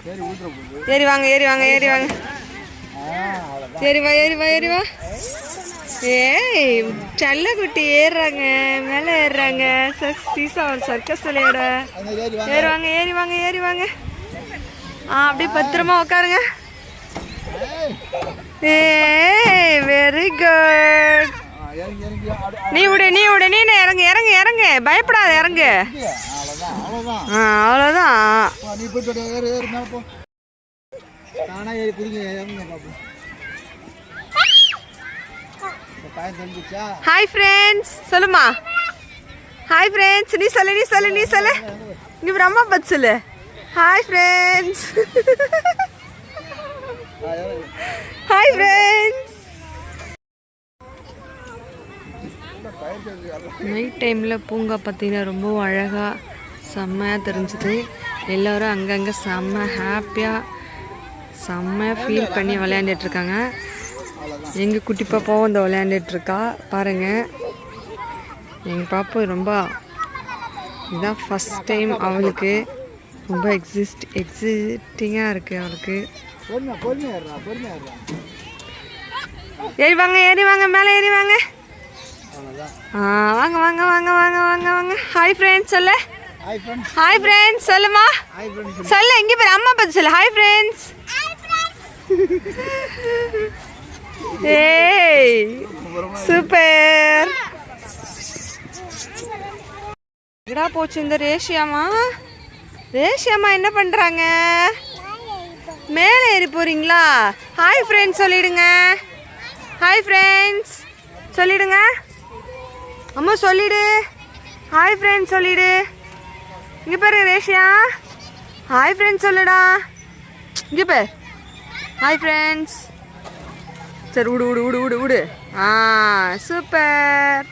ஏறி வாங்க ஏறி வாங்க ஏறி வாங்க ஏறி வா ஏறி வா ஏறி வா. ஏய் செல்ல குட்டி ஏறுறாங்க, மேலே ஏறுறாங்க. சீசா ஒரு சர்க்கஸ் விளையாட. ஏறுவாங்க ஏறி வாங்க ஏறி வாங்க. அப்படியே பத்திரமா உட்காருங்க. ஏய் வெரி குட். நீ விடு நீ விடு நீ இறங்கு இறங்கு இறங்கு, பயப்படாத இறங்கு. அவ்வளோதான். ஹாய் ஃப்ரெண்ட்ஸ் சொல்லுமா. ஹாய் ஃப்ரெண்ட்ஸ் நீ சொல்லு நீ சொல்லு நீ சொல்லு. நீ அம்மா பத்து சொல்லு. Hi friends. Hi friends. Night டைமில் பூங்கா பார்த்தீங்கன்னா ரொம்ப அழகாக செம்மையாக தெரிஞ்சுது. எல்லோரும் அங்கங்கே செம்ம ஹாப்பியாக செம்மையாக ஃபீல் பண்ணி விளையாண்டுட்ருக்காங்க. எங்கள் குட்டி பாப்பாவும் இந்த விளையாண்டுட்ருக்கா பாருங்கள். எங்கள் பாப்பா ரொம்ப இதுதான் ஃபஸ்ட் டைம் அவளுக்கு. ரொம்ப எக்ஸிட்டிங்காக இருக்குது அவளுக்கு. ஏறி வாங்க ஏறி வாங்க மேலே ஏறி வாங்க. வாங்க வாங்க வாங்க வாங்க வாங்க வாங்க. ஹாய் ஃப்ரெண்ட்ஸ் சொல்லு. ஹாய் ஃப்ரெண்ட்ஸ் சொல்லுமா சொல்லு. இங்கே பேர் அம்மா பார்த்து சொல்லு. Hi friends. ஏய் சூப்பர். எங்கடா போச்சு இந்த ரேஷியாமா? ரேஷியாமா என்ன பண்ணுறாங்க? மேலே ஏறி போகிறீங்களா? ஹாய் ஃப்ரெண்ட்ஸ் சொல்லிடுங்க. ஹாய் ஃப்ரெண்ட்ஸ் சொல்லிடுங்க. அம்மா சொல்லிடு. ஹாய் ஃப்ரெண்ட்ஸ் சொல்லிடு. இங்கே பாரு ரேஷியா. ஹாய் ஃப்ரெண்ட்ஸ் சொல்லுடா. இங்கே பார். Hi friends. சரி விடு விடு விடு விடு விடு. சூப்பர்.